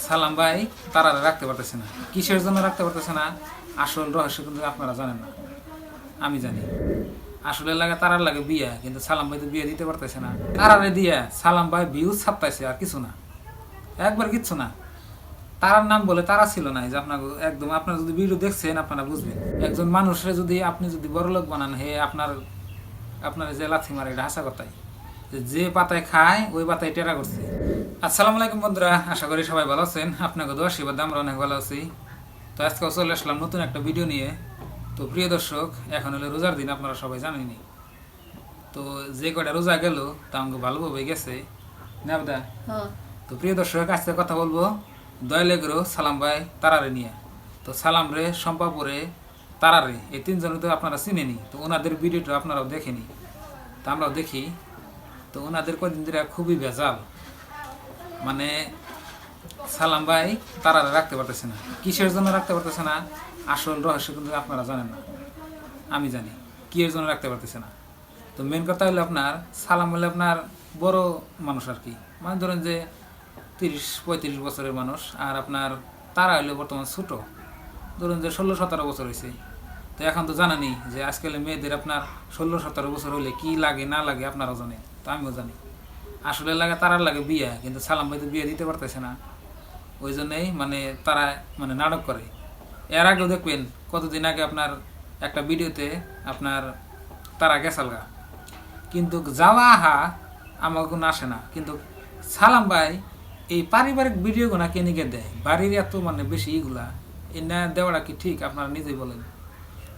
সালাম ভাই তারা রাখতে পারতেছে না। কিসের জন্য রাখতে পারতেছে না আসল রহস্য কিন্তু আপনারা জানেন না, আমি জানি। আসলে লাগে তারার লাগে বিয়ে, কিন্তু সালাম ভাই তো বিয়ে দিতে পারতেছে না। তারারে দিয়ে সালাম ভাই ভিউজ ছাপতাইছে, আর কিছু না, একবার কিচ্ছু না। তারার নাম বলে তারা ছিল না। এই যে আপনার একদম, আপনারা যদি ভিডিও দেখছেন আপনারা বুঝবেন। একজন মানুষের যদি আপনি যদি বড়লোক বানান, হে আপনার আপনার যে লাথি মারে, এটা হাসা কথাই। যে পাতায় খায় ওই পাতায় টেরা করছে। আসসালামু আলাইকুম বন্ধুরা, আশা করি সবাই ভালো আছেন। আপনাকে দোয়া আশীর্বাদ, আমরা অনেক ভালো আছি। তো আজকেও চলে আসলাম নতুন একটা ভিডিও নিয়ে। তো প্রিয় দর্শক, এখন হলো রোজার দিন, আপনারা সবাই জানেনই। তো যে কটা রোজা গেল তা আমাকে ভালোভাবে গেছে নেবদা। তো প্রিয় দর্শক, আজকে কথা বলবো দয়ালেগ্রো সালাম ভাই তারারে নিয়ে। তো সালাম রে, সম্পাপুরে, তারারে, এই তিনজনে তো আপনারা চিনেনি। তো ওনাদের ভিডিওটা আপনারাও দেখেনি, তা আমরাও দেখি। তো ওনাদের কদিন ধরে খুবই ভেজাল, মানে সালাম ভাই তারারে রাখতে পারতেছে না। কিসের জন্য রাখতে পারতেছে না আসল রহস্য কিন্তু আপনারা জানেন না, আমি জানি কি এর জন্য রাখতে পারতেছে না। তো মেন কথা হলো আপনার সালাম হলে আপনার বড় মানুষ আর কি, মানে ধরেন যে 30-35 বছরের মানুষ। আর আপনার তারা হইলো বর্তমান ছোট, ধরুন যে 16-17 বছর হয়েছে। তো এখন তো জানানি যে আজকাল মেয়েদের আপনার 16-17 বছর হলে কি লাগে না লাগে আপনারাও জানেন, তো আমিও জানি। আসলে লাগে তারার লাগে বিয়ে, কিন্তু সালাম ভাই তো বিয়ে দিতে পারতেছে না। ওই জন্যেই মানে তারা মানে নাটক করে। এর আগেও দেখবেন কতদিন আগে আপনার একটা ভিডিওতে আপনার তারা গেছালগা, কিন্তু যাওয়া আহা আমার কোনো আসে না। কিন্তু সালাম ভাই এই পারিবারিক ভিডিওগুলা কে নিকে দেয়, বাড়ির এত মানে বেশি এগুলা এই না দেওয়াটা কি ঠিক? আপনারা নিজেই বলেন।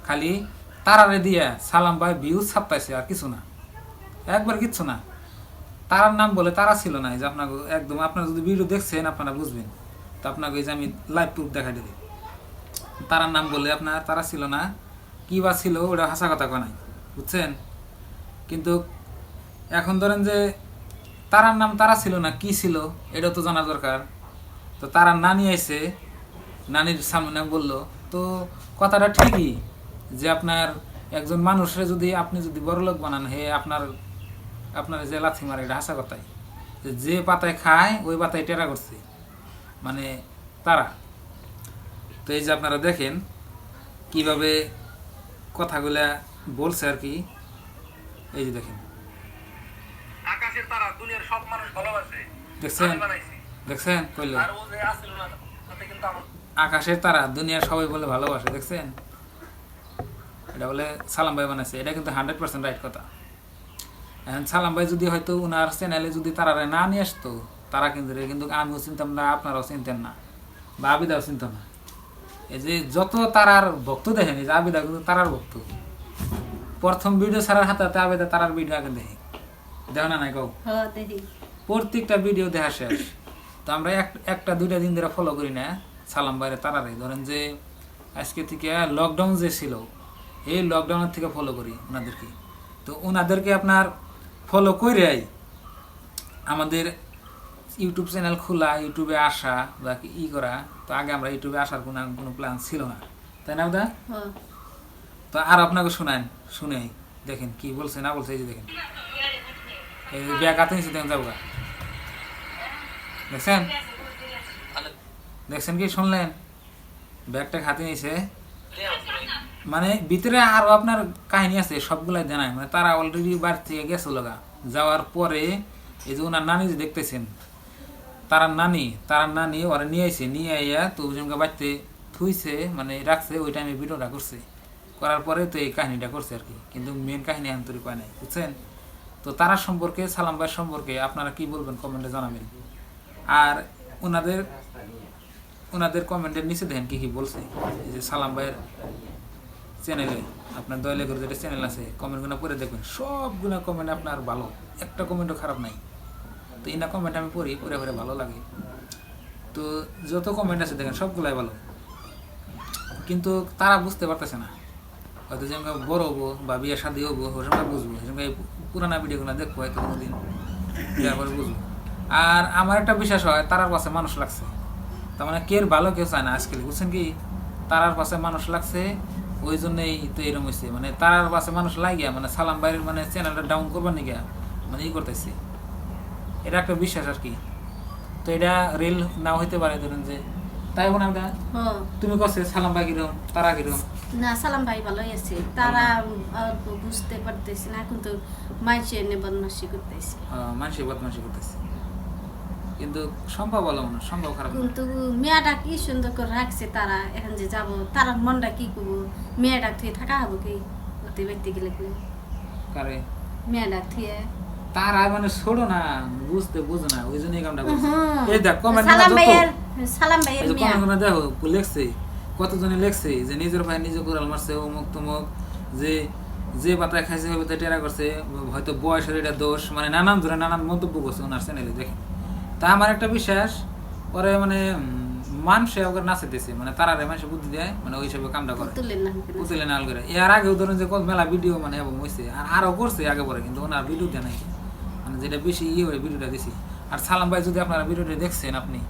খালি তারারে দিয়া সালাম ভাই ভিউজ ছাপতাইছে, আর কিছু না, একবার কিচ্ছু না। তারার নাম বলে তারা ছিল না। এই যে আপনাকে একদম, আপনারা যদি ভিডিও দেখছেন আপনারা বুঝবেন। তো আপনাকে এই যে আমি লাইভ প্রুফ দেখা দিই, তারার নাম বলে আপনার তারা ছিল না। কি বা ছিল ওটা হাসা কথা কয়, বুঝছেন? কিন্তু এখন ধরেন যে তারার নাম তারা ছিল না, কি ছিল এটা তো জানা দরকার। তো তারার নানি আইছে, নানির সামনে বললো, তো কথাটা ঠিকই যে আপনার একজন মানুষের যদি আপনি যদি বড়লোক বানান, হে আপনার আপনার যে লাথি মারে, এটা হাসা কথাই। যে পাতায় খায় ওই পাতায় টেরা করছে, মানে তারা। তো এই যে আপনারা দেখেন কিভাবে কথাগুলা বলছে আর কি, এই যে দেখেন, আকাশের তারা দুনিয়ার সব মানুষ ভালোবাসে। দেখছেন দেখছেন কইল আর ও যে আসছিল না তাতে কিন্তু আমার আকাশের তারা দুনিয়ার সবাই বলে ভালোবাসে, দেখছেন? এটা বলে সালাম ভাই বানাইছে, এটা কিন্তু 100% রাইট কথা। এখন সালাম ভাই যদি হয়তো ওনার চ্যানেলে যদি তারারে না নিয়ে আসতো, তারা কিন্তু কিন্তু আমিও চিনতাম না, আপনারাও চিনতেন না, বা আবিদাও চিনত না। এই যে যত তারার ভক্ত দেখেন, এই যে আবিদা কিন্তু তারার ভক্ত। প্রথম ভিডিও ছাড়ার হাতে হাতে আবিদা তারার ভিডিও আগে দেখে, দেখো না নাই কও? প্রত্যেকটা ভিডিও দেখা শেষ। তো আমরা একটা দুইটা দিন ধরে ফলো করি না সালাম ভাইরে তারারে। ধরেন যে আজকে থেকে লকডাউন যে ছিল, এই লকডাউনের থেকে ফলো করি ওনাদেরকে। তো ওনাদেরকে আপনার ফলো করে আমাদের ইউটিউব চ্যানেল খোলা, ইউটিউবে আসা বা ই করা। তো আগে আমরা ইউটিউবে আসার কোনো প্ল্যান ছিল না, তাই না ওদা? তো আর আপনাকে শোনান, শুনে দেখেন কি বলছে না বলছে। এই যে দেখেন, এই ব্যাগ হাতে নিচ্ছে, দেখেন যাবো, দেখছেন দেখছেন কি শুনলেন? ব্যাগটা হাতে নিয়েছে, মানে ভিতরে আরো আপনার কাহিনী আছে, সবগুলাই জানায়। মানে তারা অলরেডি বাড়ি থেকে গেছে লগা, যাওয়ার পরে এই যে ওনার নানি যে দেখতেছেন, তারার নানি ওরা নিয়ে আইছে, নিয়ে আইয়া তো ওজনকে বাড়িতে থুইছে, মানে রাখছে। ওই টাইমে ভিডিওটা করছে, করার পরে তো এই কাহিনীটা করছে আর কি। কিন্তু মেন কাহিনী এখন তৈরি পায় নাই, বুঝছেন? তো তারা সম্পর্কে, সালাম ভাই সম্পর্কে আপনারা কি বলবেন কমেন্টে জানাবেন। আর ওনাদের ওনাদের কমেন্টের নিচে দেখেন কি কি বলছে। এই যে সালাম ভাইয়ের চ্যানেলে, আপনার দয়ালেগর যেটা চ্যানেল আছে, কমেন্টগুলো পড়ে দেখবেন, সবগুলো কমেন্ট আপনার ভালো, একটা কমেন্টও খারাপ নাই। তো ইনা কমেন্ট আমি পড়ি, পড়ে পড়ে ভালো লাগে। তো যত কমেন্ট আছে দেখেন সবগুলাই ভালো, কিন্তু তারা বুঝতে পারতেছে না। হয়তো যেমন বড় হবো বা বিয়ে শাদী হবো, ওই সময় বুঝবো। সেসঙ্গে এই পুরানা ভিডিওগুলো দেখবো হয়তো কোনোদিন, দেওয়ার পরে বুঝবো। আর আমার একটা বিশ্বাস হয়, তারার পাশে মানুষ লাগছে, তার মানে কেউ ভালো কেউ চায় না আজকাল, বুঝছেন কি? তারার পাশে মানুষ লাগছে, ওই জন্যই তো এরকম হয়েছে। মানে তারার পাশে মানুষ লাগিয়া মানে সালাম ভাইয়ের মানে চ্যানেলটা ডাউন করবার নিগিয়া মানে ই করতেছে, এটা একটা বিশ্বাস আর কি। তো তো এটা রিল নাও হইতে পারে ধরুন যে তাই বোন আমরা তুমি কছে সালাম ভাই কিরম তারা কিরম না সালাম ভাই ভালোই আছে তারা বুঝতে পারতেছে না এখন তো মাইছে এনে বদমাশি করতেছে মানুষের বদমাশি করতেছে কিন্তু সম্ভব বলো মনে হয়, সম্ভব খারাপ না। কিন্তু মেয়েটা কি সুন্দর করে রাখছে তারা এখন যে যাব তার মনটা কি করবো মেয়েটা থুয়ে থাকা হবো কি ওতে ব্যক্তি গেলে কি কারে মেয়েটা থুয়ে তারা মানে ছোড়ো না বুঝতে বুঝো না ওই জন্য এই কামটা করছে এই দেখ কমেন্ট সালাম ভাইয়ের মেয়ে কমেন্ট দেখো লেখছে কতজনে লেখছে যে নিজের ভাই নিজে কোরাল মারছে অমুক তমুক যে যে পাতায় খাইছে হবে টেরা করছে হয়তো বয়সের এটা দোষ মানে নানান ধরে নানান মন্তব্য করছে ওনার চ্যানেলে দেখে তা আমার একটা বিশ্বাস পরে মানে মানুষে ওকে নাচাইতেছে মানে তারারে মানুষ বুদ্ধি দেয় মানে ওই হিসাবে কামটা করে তুলেন না উতলে নাল করে এর আগেও ধরেন যে কত মেলা ভিডিও মানে এবং হয়েছে আর আরও করছে আগে পরে কিন্তু ওনার ভিডিও দেয় নাই মানে যেটা বেশি ইয়ে হয়ে ভিডিওটা দিছি আর সালাম ভাই যদি আপনারা ভিডিওটা দেখছেন আপনি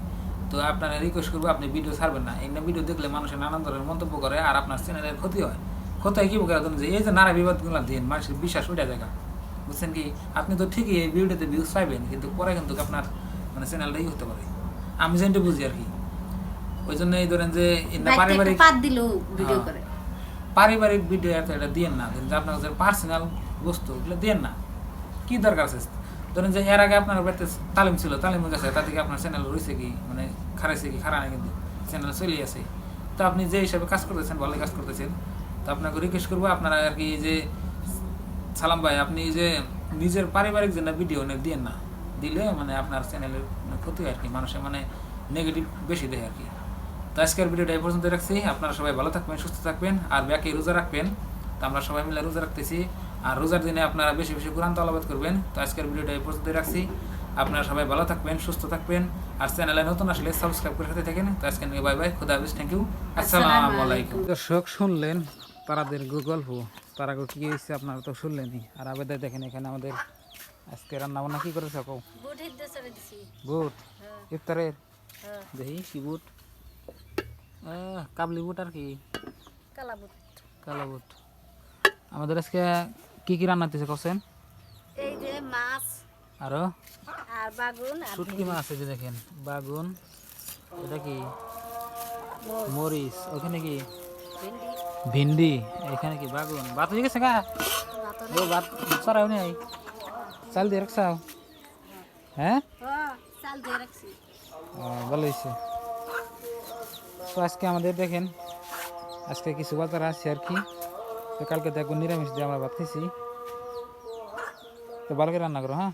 তো আপনারা রিকোয়েস্ট করবো আপনি ভিডিও ছাড়বেন না এই ভিডিও দেখলে মানুষের নানান ধরনের মন্তব্য করে আর আপনার চ্যানেলের ক্ষতি হয় ক্ষতি হয় কি বলে যে এই যে নানা বিবাদগুলো দিন মানুষের বিশ্বাস ওইটা জায়গা বুঝছেন কি আপনি তো ঠিকই এই ভিডিওতে ভিউজ পাইবেন কিন্তু পরে কিন্তু আপনার মানে চ্যানেলটাই হতে পারে আমি যেটা বুঝি আর কি ওই জন্য এই ধরেন যে পারিবারিক পাত দিল ভিডিও করে পারিবারিক ভিডিও এটা দিয়েন না যে আপনার কাছে পার্সোনাল বস্তু ওগুলো দিয়েন না কি দরকার আছে ধরেন যে এর আগে আপনার বাড়িতে তালিম ছিল তালিমের কাছে তা থেকে আপনার চ্যানেল রয়েছে কি মানে খারাইছে কি খারাপ না কিন্তু চ্যানেল চলে আছে তো আপনি যে হিসাবে কাজ করতেছেন ভালো কাজ করতেছেন তো আপনাকে রিকোয়েস্ট করবো আপনারা আর কি যে সালাম ভাই আপনি যে নিজের পারিবারিক যে ভিডিও দিয়েন না দিলে মানে আপনার চ্যানেলের ক্ষতি হয় আর কি মানুষের মানে নেগেটিভ বেশি দেয় আর কি তো আজকের ভিডিওটা এই পর্যন্ত রাখছি আপনারা সবাই ভালো থাকবেন সুস্থ থাকবেন আর ব্যাকে রোজা রাখবেন তো আমরা সবাই মিলে রোজা রাখতেছি আর রোজার দিনে আপনারা বেশি বেশি কোরআন তেলাওয়াত করবেন তো আজকের ভিডিওটা এই পর্যন্ত রাখছি আপনারা সবাই ভালো থাকবেন সুস্থ থাকবেন আর চ্যানেলে নতুন আসলে সাবস্ক্রাইব করে সাথে থাকেন তো আজকে নিয়ে বাই বাই খুদা হাফেজ থ্যাংক ইউ আসসালামু আলাইকুম দর্শক শুনলেন তারাদের গল্প তারা কি হয়েছে আপনারা তো শুনলেনই আর আবেদন দেখেন এখানে আমাদের আজকে রান্না বান্না কি করেছে কও বুট হিদ্দে ছেড়ে দিছি বুট ইফতারের দেখি কি বুট কাবলি বুট আর কি কালা বুট কালা বুট আমাদের আজকে কি কি রান্না দিতেছে কছেন এই যে মাছ আরো আর বাগুন আর শুটকি মাছ আছে যে দেখেন বাগুন এটা কি মরিচ ওখানে কি ভেন্ডি ভিন্ডি এখানে কি বাগুন ভাত হয়ে গেছে গা ও ভাত সরাও নেই চাল দিয়ে রাখছাও হ্যাঁ চাল দিয়ে রাখছি ভালো হয়েছে তো আজকে আমাদের দেখেন আজকে কিছু বাজার আছে আর কি তো কালকে দেখবো নিরামিষ দিয়ে আমরা ভাত খেয়েছি তো ভালো করে রান্না করো হ্যাঁ